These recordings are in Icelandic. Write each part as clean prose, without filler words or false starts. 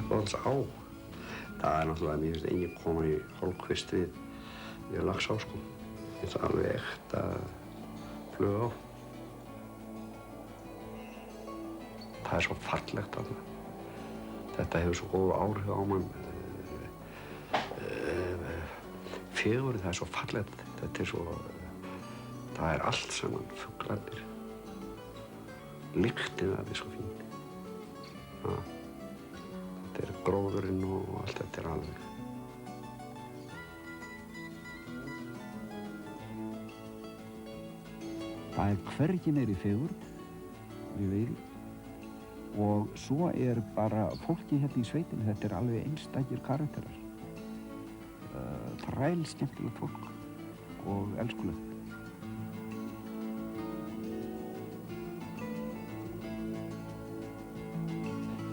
Laxárdalsá. Það náttúrulega, mér finnst enginn koma í hálfkvist við Laxá, sko. Það er alveg ekta flugá. Það er svo fallegt þarna. Þetta hefur svo góð áhrif á mann. Fegurðin, það er svo fallegt. Þetta er svo... Það er allt saman, fuglarnir. Lyktin af því svo fín. Þetta er gróðurinn og allt þetta er alveg. Það er hvergi meiri fegurð við Veiði og svo er bara fólki hérna í sveitinni, þetta er alveg einstakir karakterar. Þræl skemmtilegt fólk og elskulegt.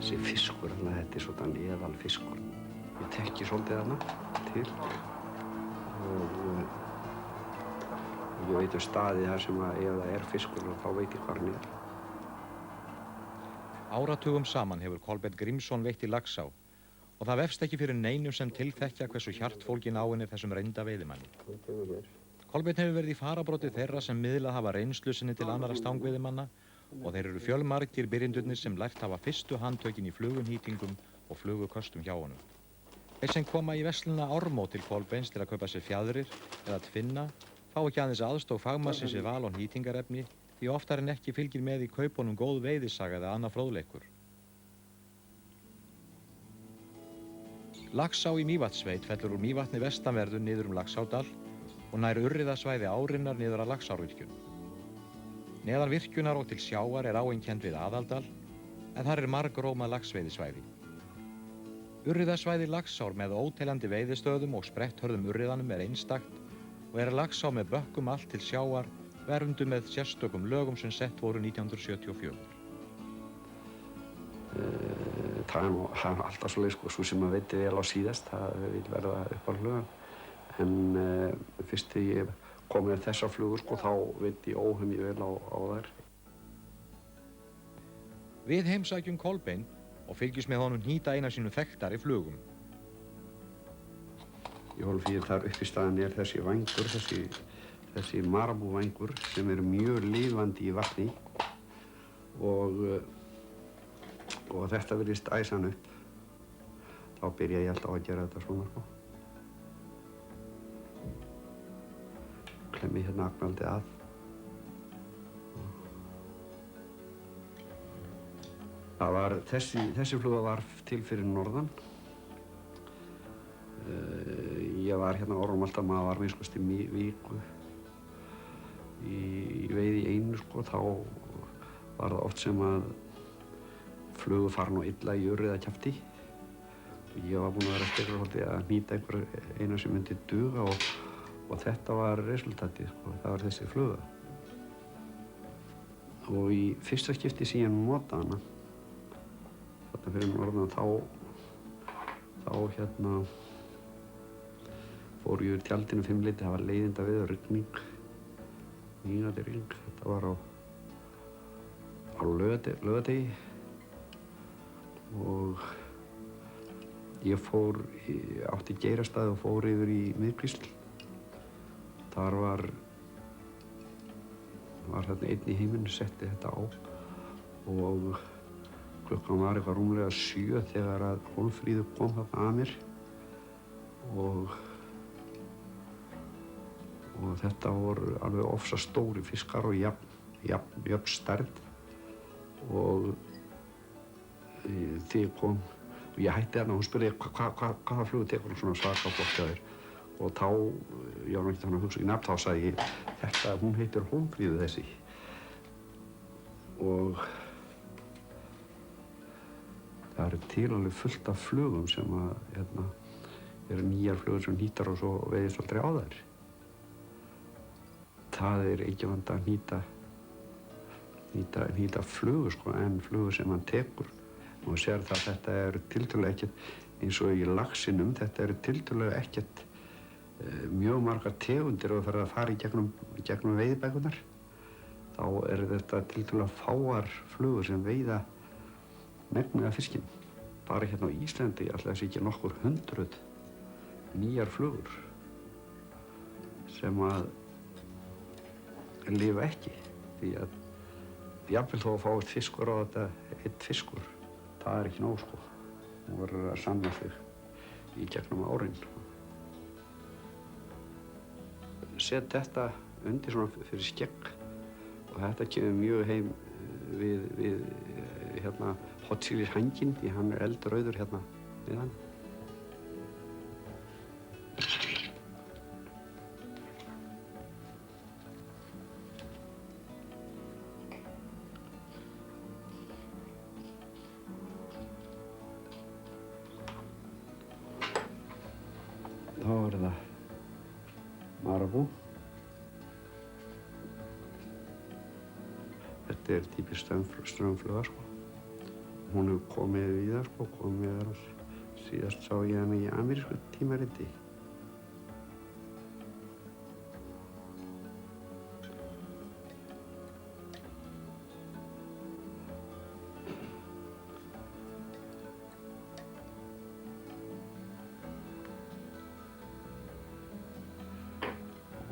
Þessi fiskur, þetta er svona eðal fiskur. Ég tekki svolítið hana til og ég veit staði þar sem ef það er fiskur þá veit ég hvað hann er. Áratugum saman hefur Kolbeinn Grímsson veitt í Laxá og það vefst ekki fyrir neinum sem tilþekkja hversu hjartfólgin áin er þessum reynda veiðimanni. Kolbeinn hefur verið í fararbroddi þeirra sem miðlað hafa reynslu sinni til annarra stangveiðimanna og þeir eru fjölmargir byrjendurnir sem lært hafa fyrstu handtökin í flugunýtingum og fluguköstum hjá honum. Þeir sem koma í verslunina Ármó til Kolbeins til að kaupa sér fjaðrir eða tvinna fá ekki aðeins aðstoð fagmannsins við val og nýtingarefni því oftar en ekki fylgir með í kaupunum góð veiðisaga eða annað fróðleikur. Laxá í Mývatnssveit fellur úr Mývatni vestanverðu niður Laxárdal og nær urriðasvæði árinnar niður að Laxárvirkjun. Neðan virkjunar og til sjávar er áin kennd við Aðaldal, en þar er margrómað laxveiðisvæði. Urriðasvæði Laxár með óteljandi veiðistöðum og spretthörðum urriðanum er einstakt og er Laxá með bökkum allt til sjávar vernduð með sérstökum lögum sem sett voru 1974. Það er alltaf svoleiðis, sko, svo sem að veiti vel á síðast, það vil verða upp á hlugan. En fyrst þegar ég kom með þessar flugur, sko, þá veit ég óhemji vel á þær. Við heimsækjum Kolbeinn og fylgjumst með honum hnýta eina sínum þekktari flugum. Í Hólmfríði þar uppi staðan er þessi vængur, þessi marabúvængur sem er mjög lifandi í vatni og þetta virðist æsa hann upp. Þá byrja ég alltaf að gera þetta svona, sko. Klemmi hérna agnaldið að. Það var, þessi fluga var til fyrir norðan. Ég var hérna orðum alltaf, maður var minnst í viku í veiði í einu, sko, þá var það oft sem að flugu farin og illa í urriðakjafti. Ég var búinn að vera svolítið að hnýta eina sem myndi duga og þetta var resultatið, sko, það var þessi fluga. Og í fyrsta skipti sem ég notaði hana, þarna fyrir norðan, þá hérna fór ég úr tjaldinu 5 það var leiðinda veður, rigning, mínúti rigning. Þetta var á laugardegi og ég átti Geirastað og fór yfir í Miðkvísl. Þar var þarna einn í heiminn, setti þetta á og klukkan var eitthvað rúmlega 7 þegar að Hólmfríður kom þarna að mér og þetta voru alveg ofsa stóri fiskar og jafn stærð og þegar ég kom og ég hætti hana og hún spurði hvaða flugu tekur hún svona svaka flott hjá þér og þá, ég var ekki þannig að hugsa í nafn, þá sagði ég þetta, hún heitir Hólmfríður þessi og það eru til alveg fullt af flugum sem að eru nýjar flugur sem hnýtar og svo veiðist aldrei á þær. Það er ekki vandi að hnýta flugur, sko, en flugur sem hann tekur. Og sér það að þetta eru tiltölulega ekkert eins og í laxinum, þetta eru tiltölulega ekkert mjög margar tegundir og það að fara í gegnum veiðibækurnar. Þá eru þetta tiltölulega fáar flugur sem veiða megnið af fiskinn. bara hérna á Íslandi ætli þessi ekki nokkur 100 nýjar flugur sem að lifa ekki, því að jafnvel þó að fáist fiskur á þetta, einn fiskur, það er ekki nóg sko. Hún verður að sanna sig í gegnum árin. Set þetta undir svona fyrir skegg og þetta kemur mjög heim við hérna hotchilishænginn, því hann er eldrauður hérna við hann. Þá er það marabú. Þetta er típisk straumfluga sko. Hún hefur komið víða sko, síðast sá ég hana í amerísku tímariti.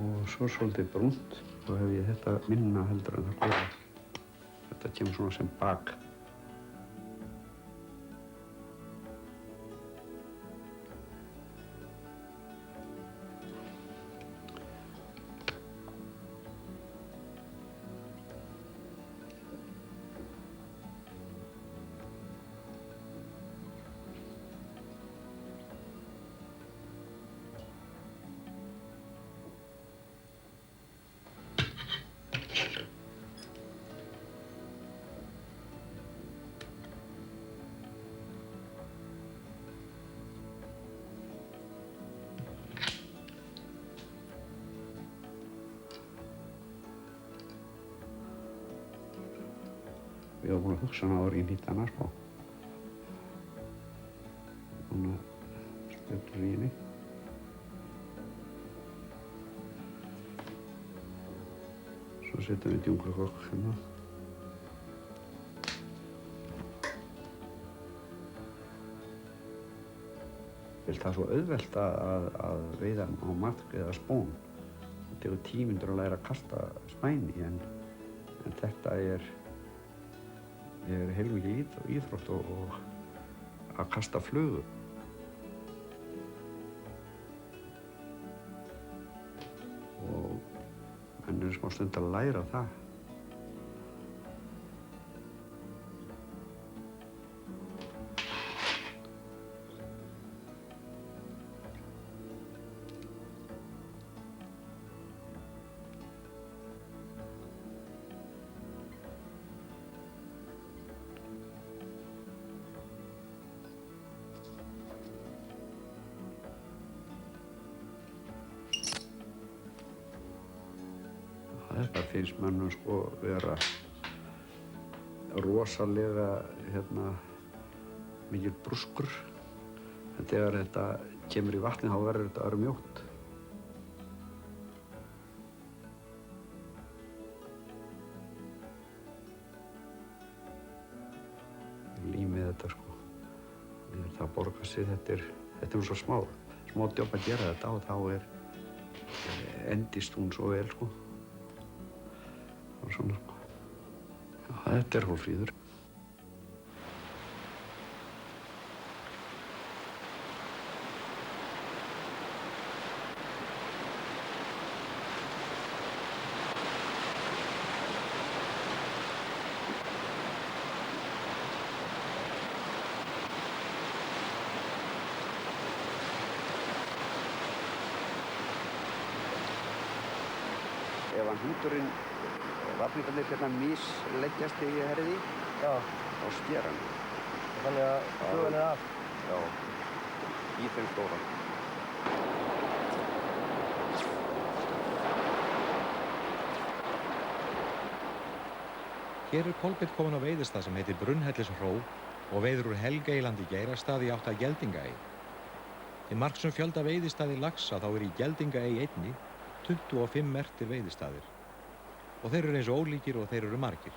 Og svo svolítið brúnt, þá hef ég þetta minna heldur en það góða. Þetta kemur svona sem bak. Ég var búinn að hugsa hana áður í nýtt hana sko. Búinn að spjöldra í henni. Svo setjum við djúngulkokk hérna. Það er svo auðvelt að veiða á maðk eða spón. Það tekur tímyndur að læra að kasta spæni en þetta er heilmikið íþrótt og að kasta flugu. Og menn er smá stund að læra það. Þetta finnst mönnum sko vera rosalega mikill brúskur. En þegar þetta kemur í vatnið þá verður þetta örmjótt. Límið þetta sko. Það borgar sig, þetta er nú svo smá djóp að gera þetta og þá endist hún svo vel sko. Og svona sko. Já, þetta er Hólmfríður. Ef hann hnúturinn vafningarnir hérna misleggjast þegar ég herði, þá sker hann. Þannig að flugan er af? Já, í þeim stóra. Hér er Kolbeinn kominn á veiðistað sem heitir Brunnhellishró og veiðir úr Helgeylandi í Geirastað í átt að Geldingaey. Til marks fjölda veiðistaði laxa þá í Geldingaey einni 25 merktir veiðistaðir. Og þeir eru eins ólíkir og þeir eru margir.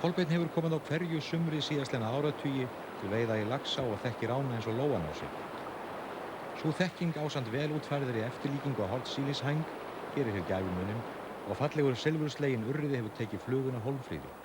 Kolbeinn hefur komið á hverju sumri síðastliðna áratugi til veiða í Laxá og þekkir ána eins og lóan á sig. Sú þekking ásamt vel útfærðri eftirlíkingu á Hornsílishæng gerir hér gæfumuninn og fallegur silfursleginn urriði hefur tekið fluguna Hólmfríði.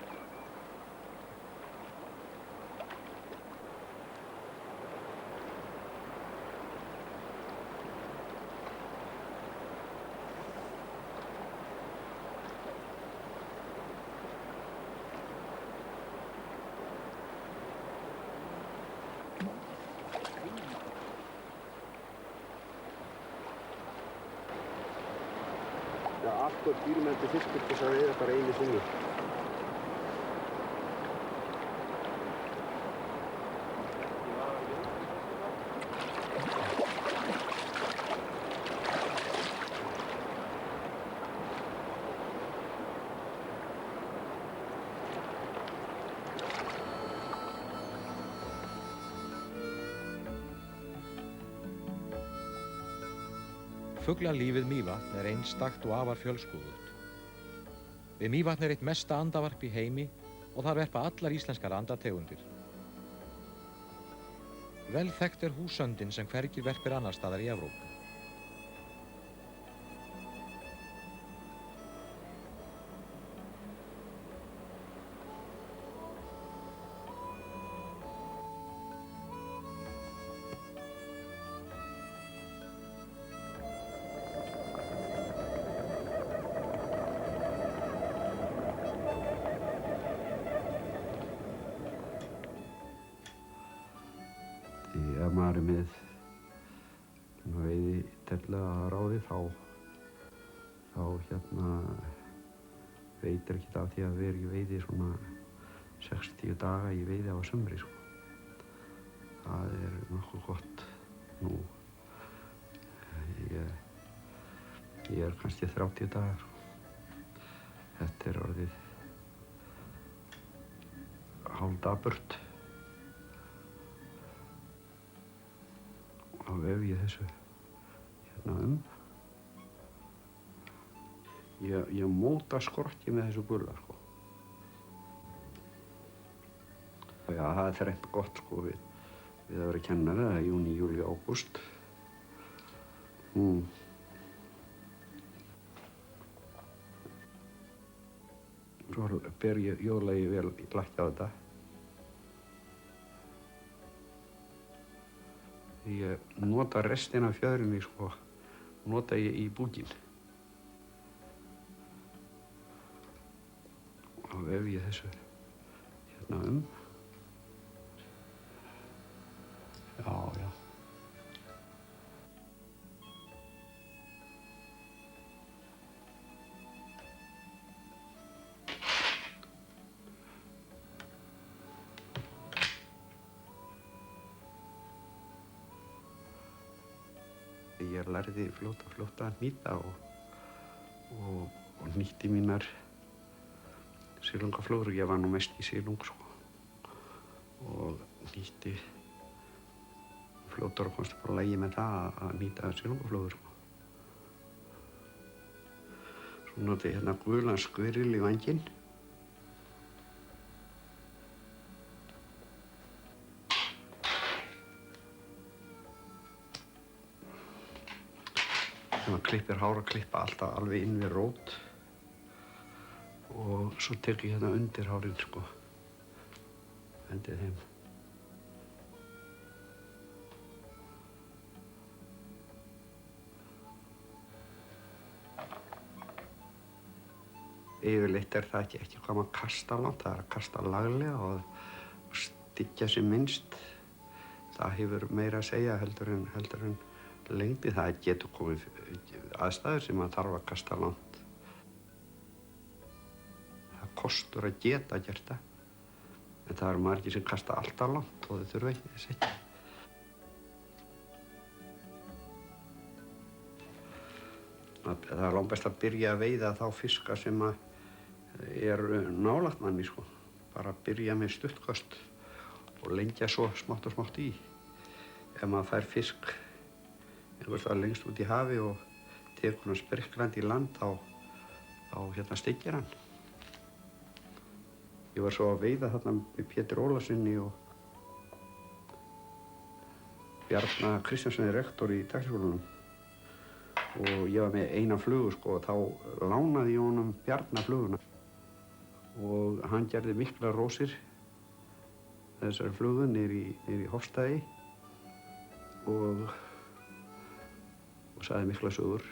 Já, allt og dýrmælti fiskur til þess að veiða bara einu sinni. Fuglalífið Mývatn er einstakt og afar fjölskrúðugt. Við Mývatn er eitt mesta andavarp í heimi og þar verpa allar íslenskar andategundir. Vel þekkt er húsöndin sem hvergi verpir annar staðar í Evrópu. Ef maður er með veiðidellu að ráði þá veitir ekkert af því að vera í veiði svona 60 daga í veiði á sumri, sko. Það er nokkuð gott nú. Ég er kannski 30 dagar. Þetta er orðið hálfdapurt. Þá vef ég þessu hérna Ég móta skorki með þessu gula, sko. Já, það er þrennt gott, sko, við að vera kennari, það er júní, júlí, ágúst. Svo ber ég jóðlagi vel í lakki á þetta. Ég nota restina af fjöðrinni, sko, nota ég í búkinn. Og vef ég þessu hérna Já. Ég lærði fljótt að hnýta og hnýtti mínar silungaflögur. Ég var nú mest í silung, sko. Og hnýtti fljótar og komst bara að lægi með það að hnýta silungaflögur, sko. Svo noti ég hérna gulan skviril í vænginn. Þegar klippir hár og klippa alltaf alveg inn við rót. Og svo tek ég hérna undir hárinn, sko. Hendið þeim. Yfirleitt er það ekki hvað maður kasta langt, það er að kasta laglega og styggja sem minnst. Það hefur meira að segja heldur en lengdi. Það getur komið aðstæður sem maður þarf að kasta langt. Það kostur að geta gert það. En það eru margir sem kasta alltaf langt og þau þurfa ekki þess ekki. Það er langbest að byrja að veiða þá fiska sem eru nálægt manni, sko. Bara byrja með stuttköst og lengja svo smátt og smátt í. Ef maður fær fisk einhvers staðar lengst út í hafi og tekur hann spriklandi í land, þá styggir hann. Ég var svo að veiða þarna með Pétur Ólafssoni og Bjarna Kristjánssoni rektor í Taxaskólanum. Og ég var með eina flugu sko og þá lánaði ég honum Bjarna fluguna. Og hann gerði miklar rósir þessari flugu niður í Hofstæði og sagði mikla sögur.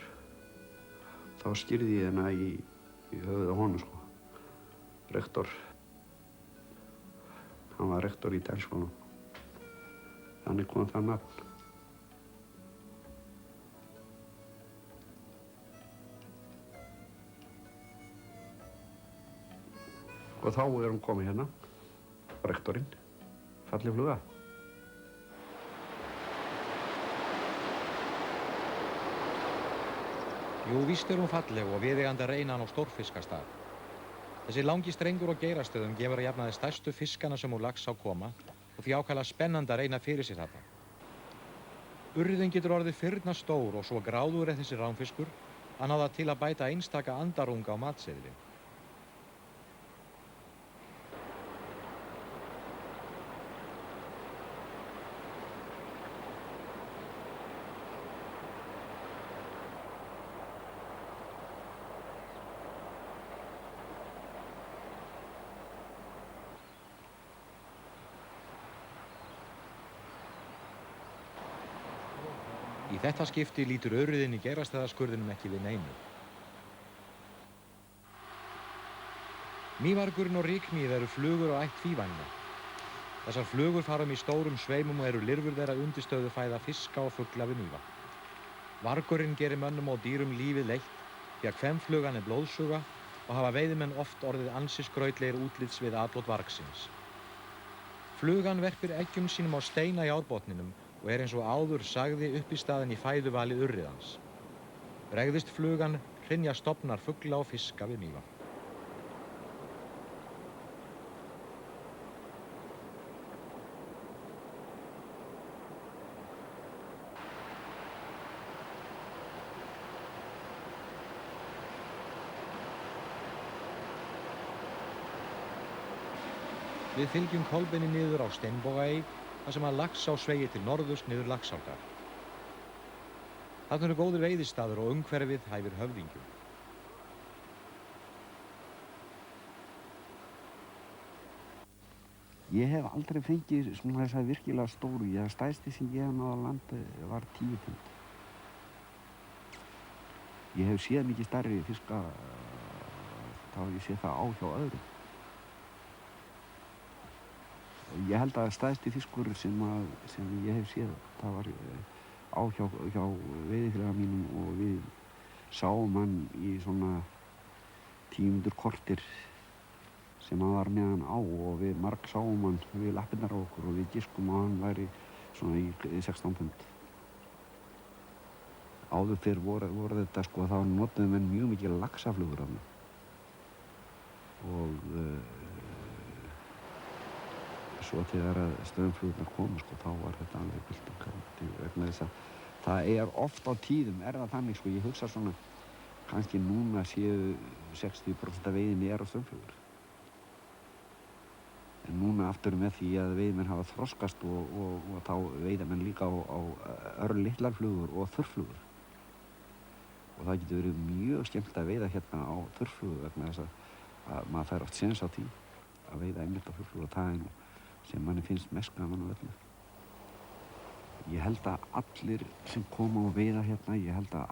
Þá skýrði ég hérna í höfuðið á honum sko. Rektor. Hann var rektor í Taxaskólanum. Þannig kom það nafn. Og þá hún komin hérna, rektorinn, falleg fluga. Jú, víst hún falleg og viðeigandi að reyna hann á stórfiskastað. Þessi langi strengur á Geirastöðum gefur að jafnaði stærstu fiskana sem úr Laxá koma og því ákaflega spennandi að reyna fyrir sér þetta. Urriðinn getur orðið firna stór og svo gráður er þessi ránfiskur að ná það til að bæta einstaka andarunga á matseðilinn. Í þetta skipti lítur urriðinn í Geirastæðaskurðinum ekki við neinu. Mývargurinn og rykmýið eru flugur á ætt tvívængna. Þessar flugur fara í stórum sveimum og eru lirfur þeirra undirstöðu fæða fiska og fugla við Mývatn. Vargurinn gerir mönnum og dýrum lífið leitt því að kvenflugan er blóðsuga og hafa veiðimenn oft orðið ansi skrautlegir útlits við atlot vargsins. Flugan verpir eggjum sínum á steina í árbotninum og er eins og áður sagði uppistaðin í fæðuvali urriðans. Bregðist flugan hrynja stofnar fugla og fiska við Mývatn. Við fylgjum Kolbeini niður á Steinbogaey þar sem að Laxá sveigir til norðurs niður Laxárdal. Þarna eru góðir veiðistaður og umhverfið hæfir höfðingjum. Ég hef aldrei fengið svona þessa virkilega stóru. Stærsti sem ég hef náð að landa var 10 pund. Ég hef séð mikið stærri fiska, þá hef ég séð það á hjá öðrum. Ég held að stærsti fiskur sem ég hef séð, það var á hjá veiðifélaga mínum og við sáum hann í svona 10 mínútur korter sem hann var með hann á og við marg sáum hann við lappirnar á okkur og við giskum að hann væri svona í 16 pund. Áður fyrr voru þetta sko, þá notuðu menn mjög mikið laxaflugur af mér. Og svo þegar að straumflugurnar komu sko, þá var þetta alveg bylting vegna þess að það er oft á tíðum, er það þannig sko, ég hugsa svona, kannski núna séu 60% af veiðinni á straumflugur. En núna aftur með því að veiðmenn hafa þroskast og þá veiða menn líka á örlitlar flugur og þurrflugur. Og það getur verið mjög skemmt að veiða hérna á þurrflugur vegna þess að maður fær oft séns á því að veiða einmitt á þurrflugur og það er nú sem manni finnst mest gaman á öllu. Ég held að allir sem koma og veiða hérna, ég held að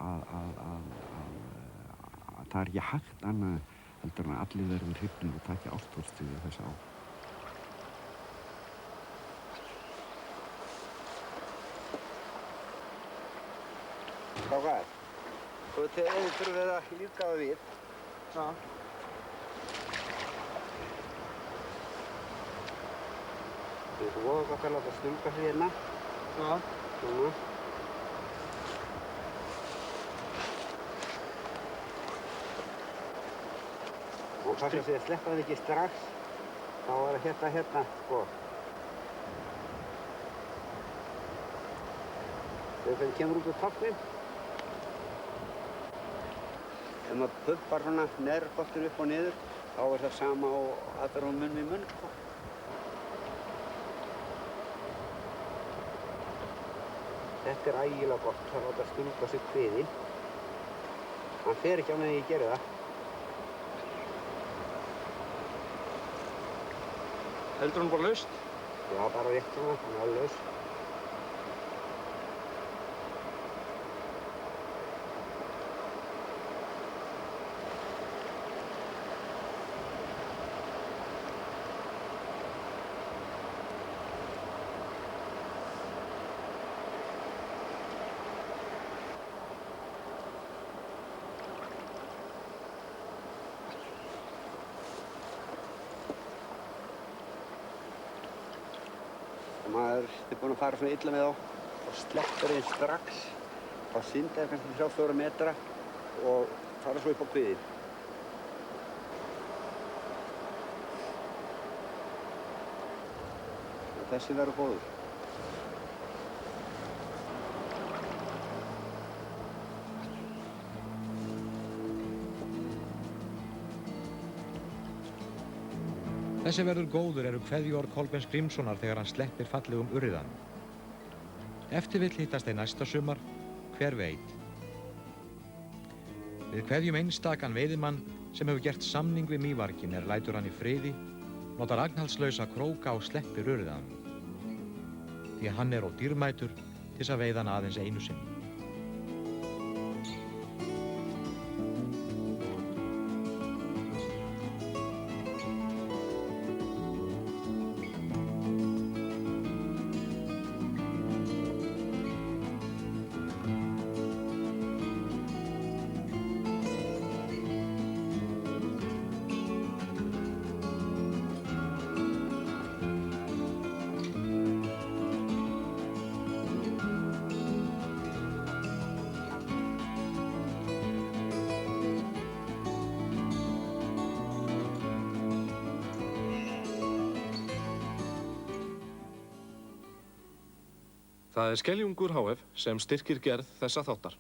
það er ekki hægt annað heldur en að allir verður hrifnir og taki ástfóstið við þessa á. Strákar, þið þurfið að lífga það við. Já. Þið er voða gott að láta stunga sig hérna. Já. Svona. Og passa sig að sleppa það ekki strax. Þá er þetta hérna, sko. Þegar það kemur út úr toppnum. Ef maður pumpar svona neðri botninn upp og niður, þá er það sama og allir á munn við munn, sko. Þetta er ægilega gott, það láta stunga sig kviðinn. Hann fer ekki á meðan ég geri það. Heldur hann bara laust? Já, bara rétt svona, hann er alveg laus. Maður er búinn að fara svona illa með þá og sleppur þeim strax. Þá synda þeir kannski 3-4 metra og fara svo upp á kviðinn. Þessi verður góður. Þessi verður góður eru kveðjuorð Kolbeins Grímssonar þegar hann sleppir fallegum urriðanum. Ef til vill hittast þeir næsta sumar, hver veit. Við kveðjum einstakan veiðimann sem hefur gert samning við mývarginn lætur hann í friði, notar agnhaldslausa króka og sleppir urriðanum. Því hann er of dýrmætur til þess að veiða hann aðeins einu sinni. Það er Skeljungur HF sem styrkir gerð þessa þáttar.